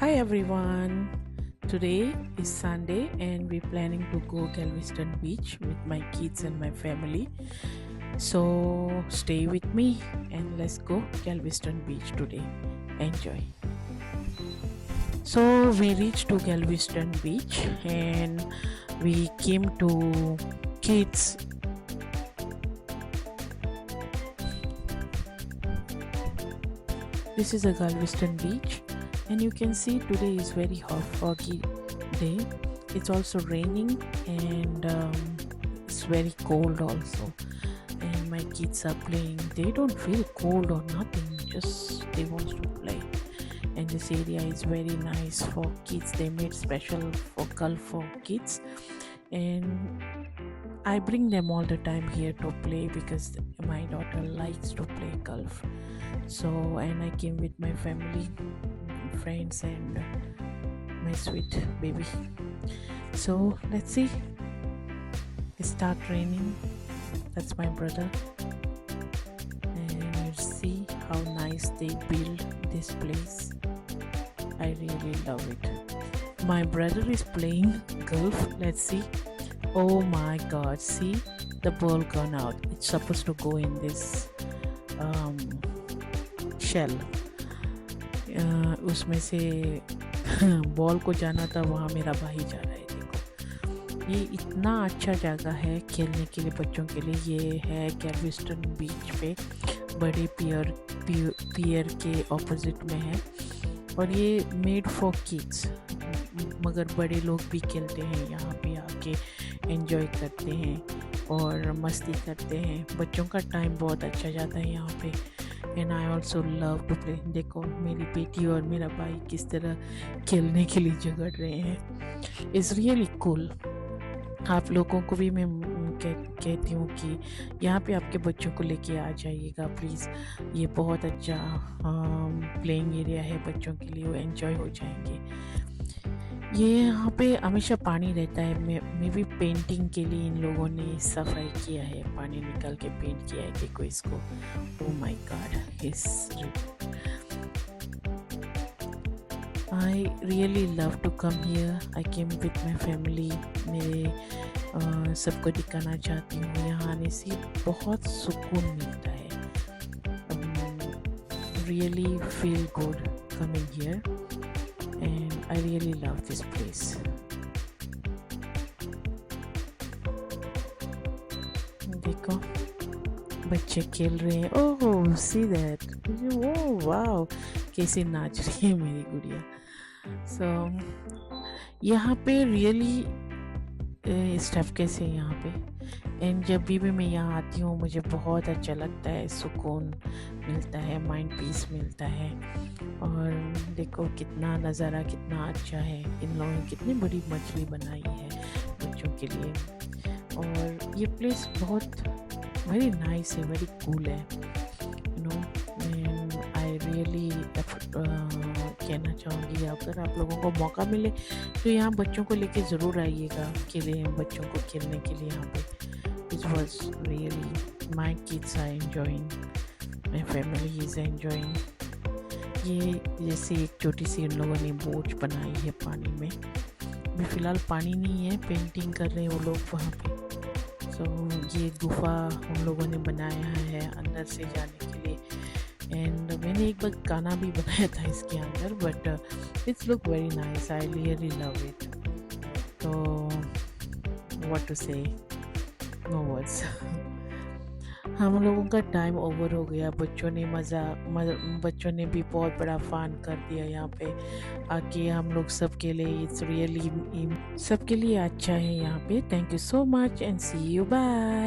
Hi everyone. Today is Sunday and we're planning to go Galveston Beach with my kids and my family. So stay with me and let's go Galveston Beach today. Enjoy. So we reached to Galveston Beach and we came to kids. This is a Galveston Beach and you can see today is very hot foggy day. It's also raining and it's very cold also, and my kids are playing. They don't feel cold or nothing, just they want to play. And this area is very nice for kids. They made special for golf for kids, and I bring them all the time here to play because my daughter likes to play golf. So, and I came with my family, friends, and my sweet baby. So, let's see. It start raining. That's my brother. And you see how nice they build this place. I really love it. My brother is playing golf. Let's see. Oh my god, see the ball gone out. It's supposed to go in this shell, उसमें से ball को जाना था, वहाँ मेरा भाई जा रहा है। देखो ये इतना अच्छा जगह है खेलने के लिए बच्चों के लिए। ये है गैल्वेस्टन बीच पे, बड़े पियर के ऑपोजिट में है और ये मेड फॉर किड्स, मगर बड़े लोग भी खेलते हैं यहाँ पे आके, एंजॉय करते हैं और मस्ती करते हैं। बच्चों का टाइम बहुत अच्छा जाता है यहाँ पे। And I also love to play. देखो मेरी बेटी और मेरा भाई किस तरह खेलने के लिए झगड़ रहे हैं। It's really cool. आप लोगों को भी मैं कहती हूँ कि यहाँ पे आपके बच्चों को लेके आ जाइएगा प्लीज़। ये बहुत अच्छा प्लेइंग एरिया है बच्चों के लिए, वो एंजॉय हो जाएंगे। ये यहाँ पे हमेशा पानी रहता है। मे भी पेंटिंग के लिए इन लोगों ने सफाई किया है, पानी निकाल के पेंट किया है। देखो इसको, oh my god, I really love to come here. I came with my family. मेरे सबको दिखाना चाहती हूँ, यहाँ आने से बहुत सुकून मिलता है। Really feel good coming here and I really love this place. देखो बच्चे खेल रहे हैं। ओह सी दैट, ओह वाओ, कैसे नाच रही है मेरी गुड़िया। सो यहाँ पे रियली स्टेप कैसे यहाँ पे। एंड जब भी मैं यहाँ आती हूँ मुझे बहुत अच्छा लगता है, सुकून मिलता है, माइंड पीस मिलता है। और देखो कितना नज़ारा कितना अच्छा है। इन लोगों ने कितनी बड़ी मछली बनाई है बच्चों के लिए। और ये प्लेस बहुत वेरी नाइस है, वेरी कूल है, you know. And I really कहना चाहूँगी अगर आप लोगों को मौका मिले तो यहाँ बच्चों को लेके ज़रूर आइएगा, बच्चों को खेलने के लिए यहाँ पे। It was really, my kids are enjoying, my family is enjoying. ये जैसे एक छोटी सी इन लोगों ने बोट बनाई है पानी में। अभी फ़िलहाल पानी नहीं है, पेंटिंग कर रहे हैं वो लोग वहाँ पे। सो ये गुफा उन लोगों ने बनाया है अंदर से जाने के लिए। एंड मैंने एक बार गाना भी बनाया था इसके अंदर, but it's look very nice. I really love it. तो व्हाट टू से, नो वर्ड्स। हम लोगों का टाइम ओवर हो गया। बच्चों ने भी बहुत बड़ा फन कर दिया यहाँ पे आके। हम लोग सबके लिए इट्स रियली सबके लिए अच्छा है यहाँ पे। Thank you so much and see you, bye.